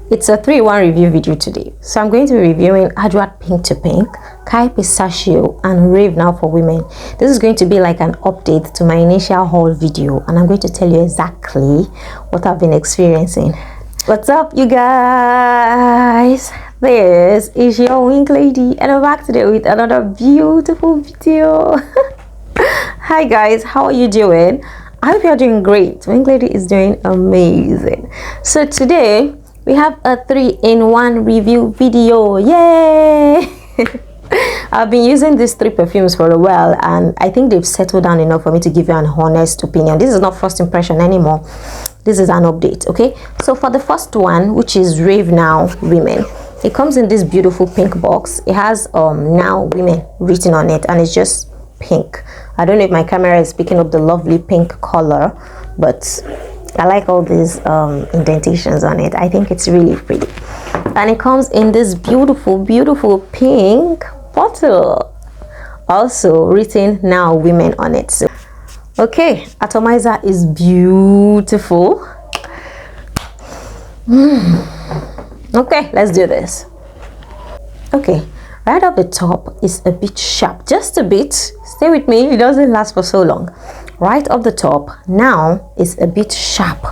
It's a 3-in-1 review video today. So I'm going to be reviewing Ajwad Pink to Pink, Khair Pistachio, and Rave Now for Women. This is going to be like an update to my initial haul video, and I'm going to tell you exactly what I've been experiencing. What's up, you guys? This is your Wink Lady, and I'm back today with another beautiful video. Hi guys, how are you doing? I hope you're doing great. Wink Lady is doing amazing. So today we have a 3-in-1 review video. Yay! I've been using these 3 perfumes for a while, and I think they've settled down enough for me to give you an honest opinion. This is not first impression anymore. This is an update, okay? So for the first one, which is Rave Now Women, it comes in this beautiful pink box. It has Now Women written on it, and it's just pink. I don't know if my camera is picking up the lovely pink color, but I like all these indentations on it. I think it's really pretty. And it comes in this beautiful pink bottle, also written Now Women on it. So okay, atomizer is beautiful. Okay, let's do this. Okay, right off the top is a bit sharp, just a bit. Stay with me, it doesn't last for so long. Right off the top now is a bit sharp.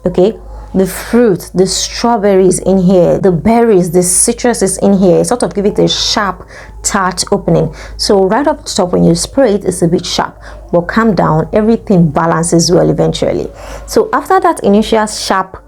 Okay, the fruit, the strawberries in here, the berries, the citrus is in here, sort of give it a sharp tart opening. So right up the top, when you spray it, it's a bit sharp, but calm down, everything balances well eventually. So after that initial sharp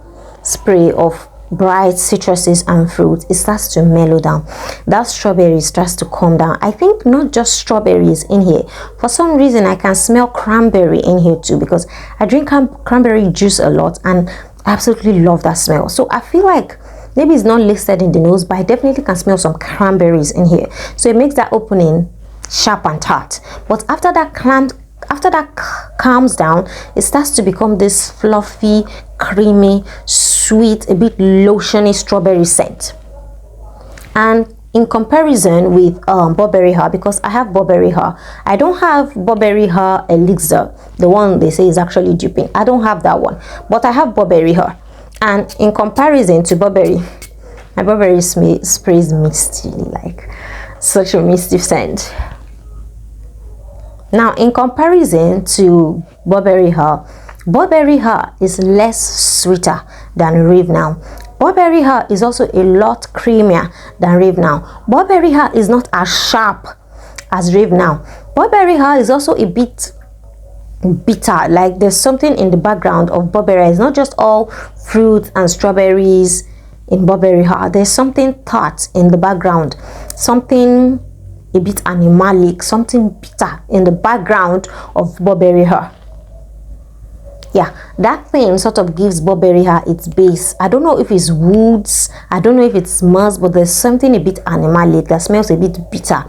spray of bright citruses and fruit, it starts to mellow down. That strawberry starts to calm down. I think not just strawberries in here, for some reason I can smell cranberry in here too, because I drink cranberry juice a lot and I absolutely love that smell. So I feel like maybe it's not listed in the nose, but I definitely can smell some cranberries in here. So it makes that opening sharp and tart. But after that calms down, it starts to become this fluffy, creamy, sweet, a bit lotiony strawberry scent. And in comparison with Burberry hair, because I have Burberry hair, I don't have Burberry hair elixir, the one they say is actually duping. I don't have that one, but I have Burberry hair. And in comparison to Burberry, my Burberry sprays misty, like such a misty scent. Now in comparison to Burberry hair is less sweeter than Rave Now. Burberry hair is also a lot creamier than Rave Now. Burberry hair is not as sharp as Rave Now. Burberry hair is also a bit bitter, like there's something in the background of Burberry. It's not just all fruit and strawberries in Burberry hair. There's something tart in the background, something a bit animalic, something bitter in the background of Burberry hair. Yeah, that thing sort of gives Burberry hair its base. I don't know if it's woods, I don't know if it's musk, but there's something a bit animalic that smells a bit bitter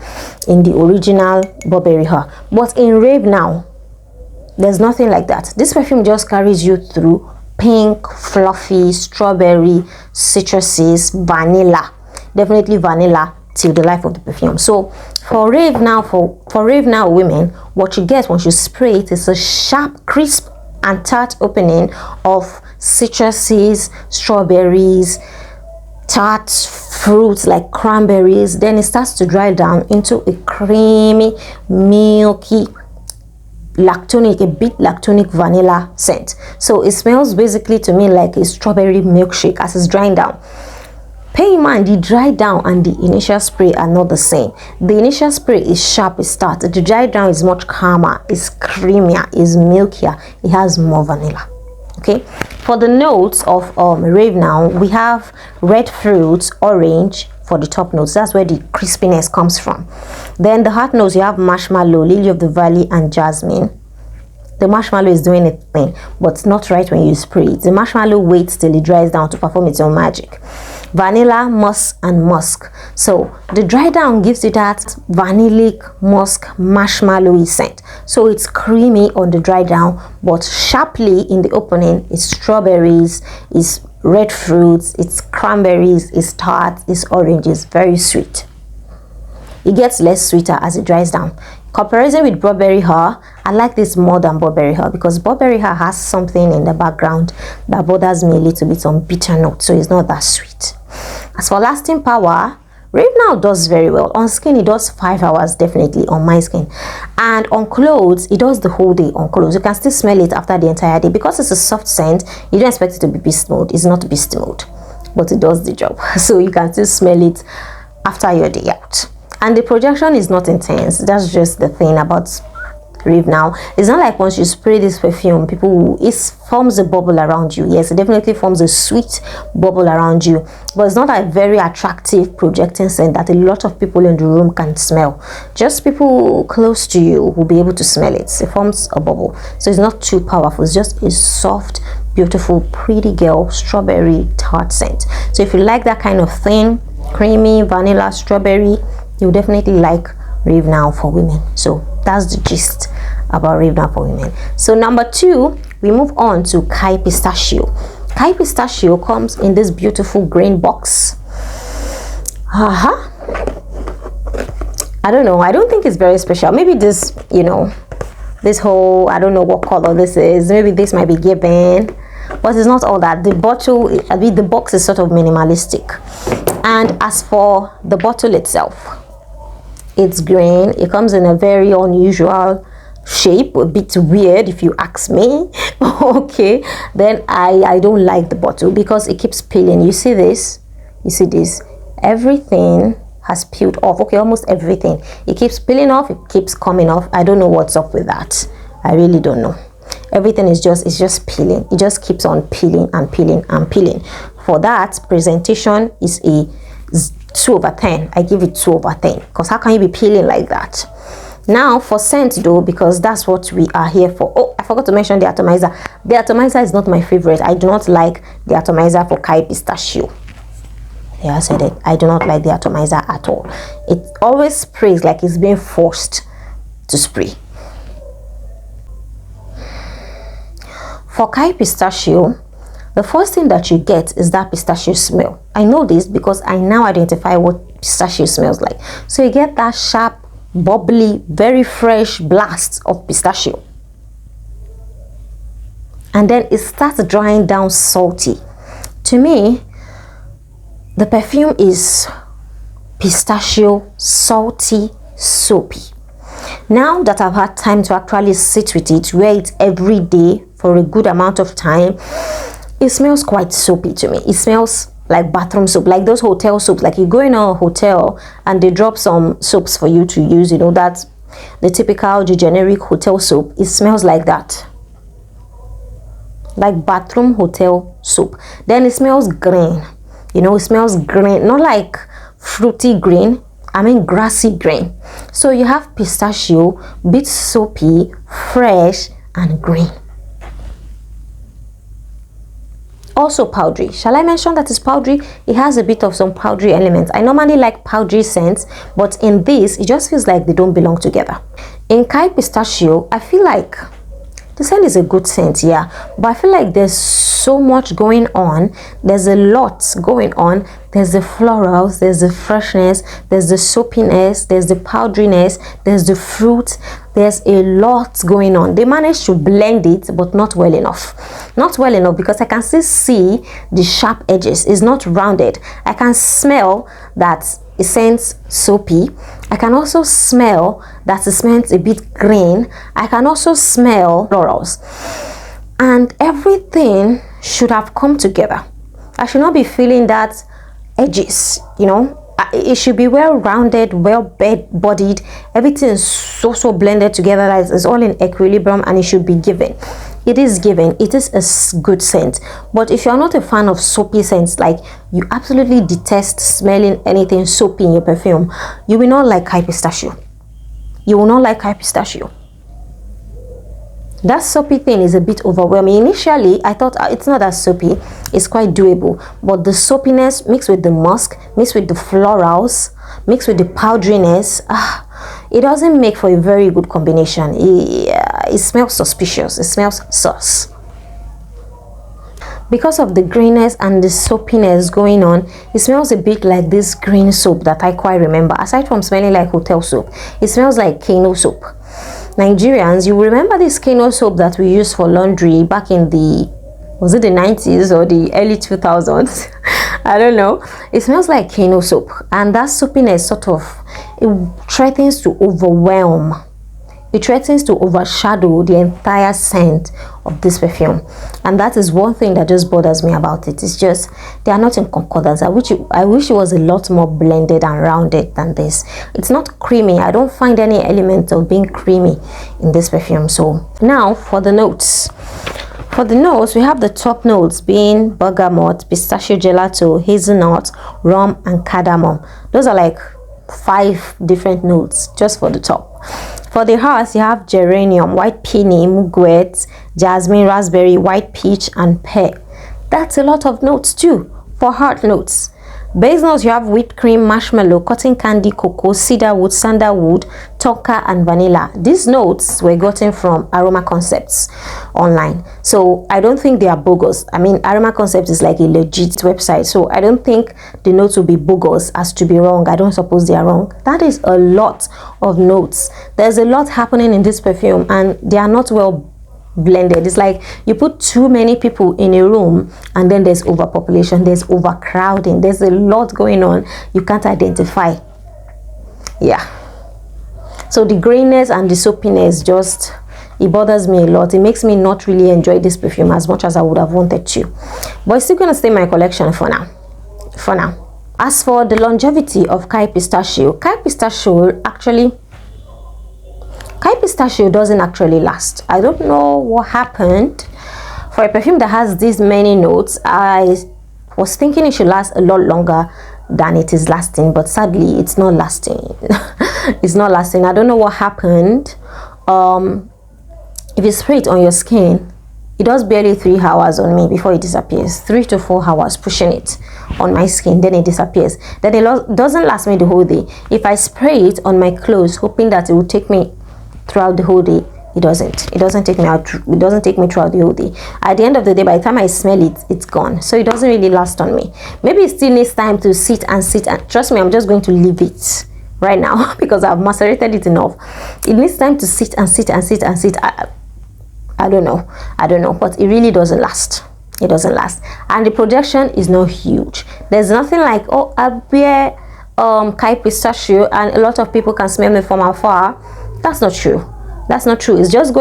in the original Burberry hair. But in Rave Now, there's nothing like that. This perfume just carries you through pink, fluffy, strawberry, citruses, vanilla. Definitely vanilla till the life of the perfume. So for Rave Now, for Rave Now Women, what you get once you spray it is a sharp, crisp and tart opening of citruses, strawberries, tart fruits like cranberries. Then it starts to dry down into a creamy, milky, lactonic, a bit lactonic vanilla scent. So it smells basically to me like a strawberry milkshake as it's drying down. Pay in mind, the dry down and the initial spray are not the same. The initial spray is sharp, it starts. The dry down is much calmer, it's creamier, it's milkier, it has more vanilla. Okay, for the notes of Rave Now, we have red fruits, orange for the top notes. That's where the crispiness comes from. Then the heart notes, you have marshmallow, lily of the valley, and jasmine. The marshmallow is doing its thing, but not right when you spray it. The marshmallow waits till it dries down to perform its own magic. Vanilla, musk, and musk. So the dry down gives you that vanillic, musk, marshmallowy scent. So it's creamy on the dry down, but sharply in the opening, it's strawberries, it's red fruits, it's cranberries, it's tart, it's oranges, very sweet. It gets less sweeter as it dries down. Comparison with Burberry Her, I like this more than Burberry Her because Burberry Her has something in the background that bothers me a little bit, on bitter note, so it's not that sweet. As for lasting power, Rave Now does very well. On skin, it does 5 hours definitely on my skin, and on clothes, it does the whole day on clothes. You can still smell it after the entire day because it's a soft scent. You don't expect it to be beast mode. It's not beast mode, but it does the job. So you can still smell it after your day out. And the projection is not intense. That's just the thing about Rave Now. It's not like once you spray this perfume, it forms a bubble around you. Yes, it definitely forms a sweet bubble around you, but it's not a very attractive projecting scent that a lot of people in the room can smell. Just people close to you will be able to smell it. It forms a bubble, so it's not too powerful. It's just a soft, beautiful, pretty girl strawberry tart scent. So if you like that kind of thing, creamy vanilla strawberry, you'll definitely like Rave Now for Women. So that's the gist about Rave Now for Women. So number 2, we move on to Khair Pistachio. Khair Pistachio comes in this beautiful green box. I don't know, I don't think it's very special. Maybe this, you know, this whole, I don't know what color this is, maybe this might be given, but it's not all that. The bottle, the box is sort of minimalistic. And as for the bottle itself, it's green. It comes in a very unusual shape, a bit weird if you ask me. Okay, then I don't like the bottle because it keeps peeling. You see this? You see this? Everything has peeled off. Okay, almost everything. It keeps peeling off. It keeps coming off. I don't know what's up with that. I really don't know. Everything is just peeling. It just keeps on peeling and peeling and peeling. For that, presentation is a 2/10. I give it 2/10 because how can you be peeling like that? Now for scent though, because that's what we are here for. Oh, I forgot to mention the atomizer. The atomizer is not my favorite. I do not like the atomizer for Khair Pistachio. Yeah, I said it. I do not like the atomizer at all. It always sprays like it's being forced to spray. For Khair Pistachio, the first thing that you get is that pistachio smell. I know this because I now identify what pistachio smells like. So you get that sharp, bubbly, very fresh blast of pistachio. And then it starts drying down salty. To me, the perfume is pistachio, salty, soapy. Now that I've had time to actually sit with it, wear it every day for a good amount of time, it smells quite soapy to me. It smells like bathroom soap, like those hotel soaps. Like you go in a hotel and they drop some soaps for you to use, you know, that's the typical, the generic hotel soap. It smells like that, like bathroom hotel soap. Then it smells green, you know, it smells green, not like fruity green, I mean grassy green. So you have pistachio, bit soapy, fresh and green. Also powdery. Shall I mention that it's powdery? It has a bit of some powdery elements. I normally like powdery scents, but in this, it just feels like they don't belong together. In Khair Pistachio, I feel like the scent is a good scent, yeah, but I feel like there's so much going on. There's a lot going on. There's the florals, there's the freshness, there's the soapiness, there's the powderiness, there's the fruit. There's a lot going on. They managed to blend it, but not well enough. Not well enough because I can still see the sharp edges. It's not rounded. I can smell that it scents soapy. I can also smell that it smells a bit green. I can also smell florals. And everything should have come together. I should not be feeling that edges, you know. It should be well rounded, well bodied. Everything is so blended together that it's all in equilibrium, and it should be given. It is given. It is a good scent. But if you're not a fan of soapy scents, like you absolutely detest smelling anything soapy in your perfume, you will not like Khair Pistachio. You will not like Khair Pistachio. That soapy thing is a bit overwhelming. Initially, I thought it's not that soapy. It's quite doable. But the soapiness mixed with the musk, mixed with the florals, mixed with the powderiness, it doesn't make for a very good combination. It smells suspicious. It smells sus. because of the greenness and the soapiness going on, it smells a bit like this green soap that I quite remember. Aside from smelling like hotel soap, it smells like Kano soap. Nigerians, you will remember this Kano soap that we used for laundry back in the, was it the 90s or the early 2000s? I don't know. It smells like Kano soap, and that soapiness sort of, it threatens to overwhelm. It threatens to overshadow the entire scent of this perfume, and that is one thing that just bothers me about it. It's just they are not in concordance. I wish it was a lot more blended and rounded than this. It's not creamy. I don't find any element of being creamy in this perfume. So now for the notes. For the notes, we have the top notes being bergamot, pistachio gelato, hazelnut, rum, and cardamom. Those are like 5 different notes just for the top. For the hearts, you have geranium, white peony, mugwort, jasmine, raspberry, white peach, and pear. That's a lot of notes too for heart notes. Base notes, you have whipped cream, marshmallow, cotton candy, cocoa, cedarwood, sandalwood, tonka, and vanilla. These notes were gotten from Aroma Concepts online, so I don't think they are bogus. I mean, Aroma Concepts is like a legit website, so I don't think the notes will be bogus as to be wrong. I don't suppose they are wrong. That is a lot of notes. There's a lot happening in this perfume, and they are not well blended. It's like you put too many people in a room and then there's overpopulation, there's overcrowding, there's a lot going on you can't identify. Yeah, so the grainness and the soapiness, just, it bothers me a lot. It makes me not really enjoy this perfume as much as I would have wanted to, but it's still gonna stay in my collection for now. As for the longevity of Khair Pistachio doesn't actually last. I don't know what happened. For a perfume that has these many notes, I was thinking it should last a lot longer than it is lasting, but sadly it's not lasting. It's not lasting. I don't know what happened. If you spray it on your skin, it does barely 3 hours on me before it disappears. 3 to 4 hours pushing it on my skin, then it disappears. Then it doesn't last me the whole day. If I spray it on my clothes hoping that it will take me throughout the whole day, it doesn't take me out. It doesn't take me throughout the whole day. At the end of the day, by the time I smell it, it's gone. So it doesn't really last on me. Maybe it still needs time to sit and trust me, I'm just going to leave it right now because I've macerated it enough. It needs time to sit. I don't know, but it really doesn't last. It doesn't last, and the projection is not huge. There's nothing like, oh, I wear Khair Pistachio and a lot of people can smell me from afar. That's not true. That's not true. It's not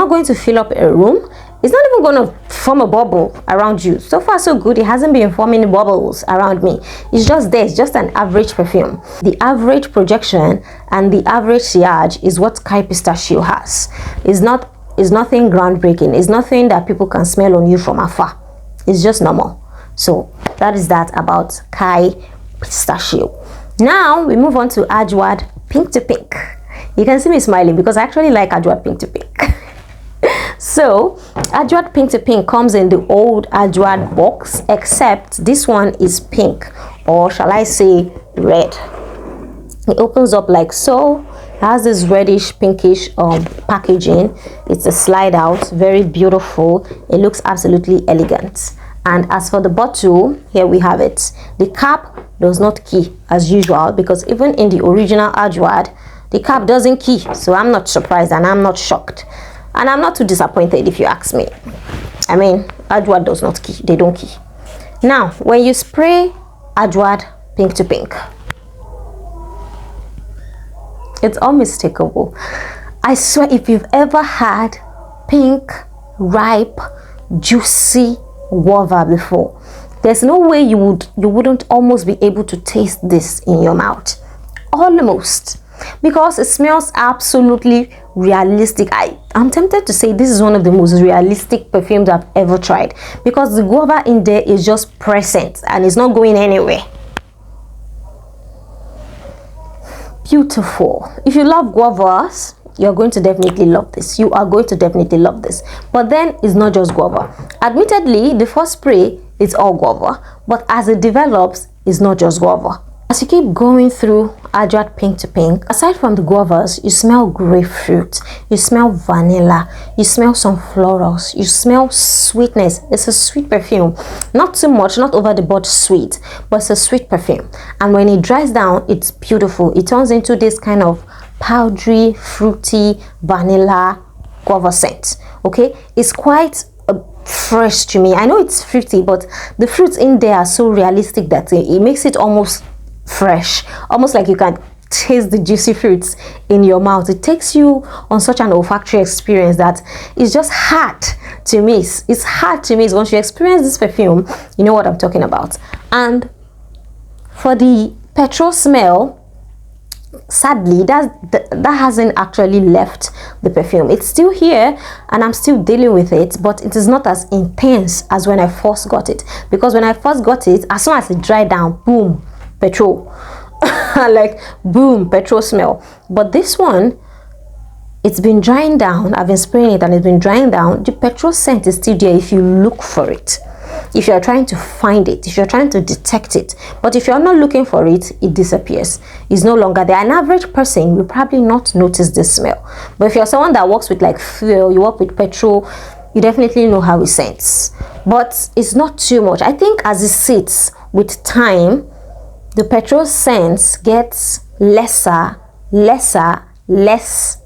going to fill up a room. It's not even going to form a bubble around you. So far so good. It hasn't been forming bubbles around me. It's just there. It's just an average perfume. The average projection and the average sillage is what Khair Pistachio has. It's nothing groundbreaking. It's nothing that people can smell on you from afar. It's just normal. So that is that about Khair Pistachio. Now we move on to Ajwad Pink to Pink. You can see me smiling because I actually like Ajwad Pink to Pink. So Ajwad Pink to Pink comes in the old Ajwad box, except this one is pink, or shall I say red. It opens up like so. It has this reddish pinkish packaging. It's a slide out, very beautiful. It looks absolutely elegant. And as for the bottle, here we have it. The cap does not key as usual, because even in the original Ajwad, the cap doesn't key. So I'm not surprised and I'm not shocked. And I'm not too disappointed if you ask me. I mean, Ajwad does not key. They don't key. Now, when you spray Ajwad Pink to Pink, it's unmistakable. I swear, if you've ever had pink, ripe, juicy guava before, there's no way you wouldn't almost be able to taste this in your mouth. Almost. Because it smells absolutely realistic. I'm tempted to say this is one of the most realistic perfumes I've ever tried, because the guava in there is just present and it's not going anywhere. Beautiful. If you love guavas, you're going to definitely love this. You are going to definitely love this. But then it's not just guava. Admittedly, the first spray is all guava, but as it develops, it's not just guava. As you keep going through Ajwad Pink to Pink, aside from the guavas, you smell grapefruit, you smell vanilla, you smell some florals, you smell sweetness. It's a sweet perfume, not too much, not over the board sweet, but it's a sweet perfume. And when it dries down, it's beautiful. It turns into this kind of powdery, fruity, vanilla guava scent. Okay, it's quite fresh to me. I know it's fruity, but the fruits in there are so realistic that it makes it almost fresh, almost like you can taste the juicy fruits in your mouth. It takes you on such an olfactory experience that it's just hard to miss. It's hard to miss. Once you experience this perfume, you know what I'm talking about. And for the petrol smell, sadly that hasn't actually left the perfume. It's still here and I'm still dealing with it, but it is not as intense as when I first got it, because when I first got it, as soon as it dried down, boom, petrol. Like boom, petrol smell. But this one, it's been drying down. I've been spraying it and it's been drying down. The petrol scent is still there if you look for it, if you're trying to find it, if you're trying to detect it. But if you're not looking for it, it disappears. It's no longer there. An average person will probably not notice this smell, but if you're someone that works with like fuel, you work with petrol, you definitely know how it scents. But it's not too much. I think as it sits with time, the petrol scent gets less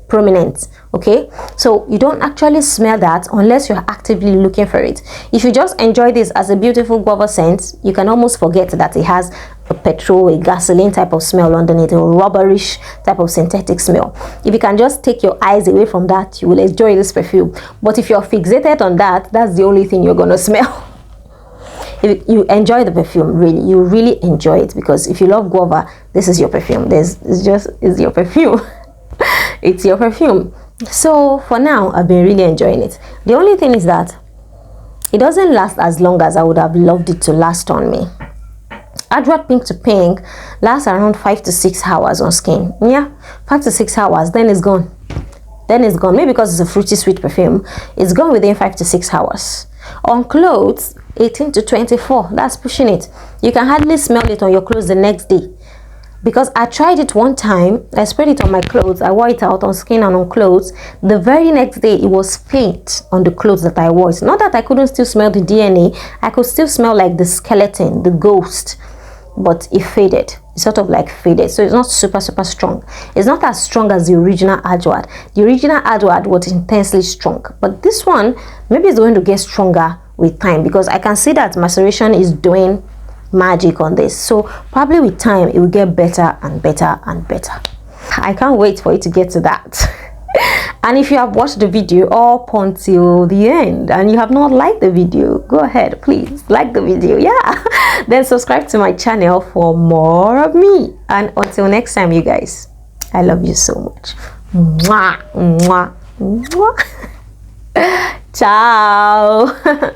prominent. Okay, so you don't actually smell that unless you're actively looking for it. If you just enjoy this as a beautiful guava scent, you can almost forget that it has a petrol, a gasoline type of smell underneath, a rubberish type of synthetic smell. If you can just take your eyes away from that, you will enjoy this perfume. But if you're fixated on that, that's the only thing you're gonna smell. If you enjoy the perfume, really, you really enjoy it, because if you love guava, this is your perfume. It's your perfume. It's your perfume. So for now, I've been really enjoying it. The only thing is that it doesn't last as long as I would have loved it to last on me. Ajwad Pink to Pink lasts around 5 to 6 hours on skin. Yeah, 5 to 6 hours, then it's gone. Then it's gone. Maybe because it's a fruity sweet perfume, it's gone within 5 to 6 hours. On clothes, 18 to 24, that's pushing it. You can hardly smell it on your clothes the next day, because I tried it one time. I sprayed it on my clothes, I wore it out on skin and on clothes. The very next day, it was faint on the clothes that I wore. It's not that I couldn't still smell the DNA, I could still smell like the skeleton, the ghost, but it faded. It sort of like faded. So it's not super strong. It's not as strong as the original Ajwad. The original Ajwad was intensely strong, but this one maybe it's going to get stronger with time, because I can see that maceration is doing magic on this. So probably with time it will get better and better and better. I can't wait for it to get to that. And if you have watched the video up until the end and you have not liked the video, go ahead, please like the video. Yeah. Then subscribe to my channel for more of me. And until next time, you guys, I love you so much. Mwah, mwah, mwah. Ciao.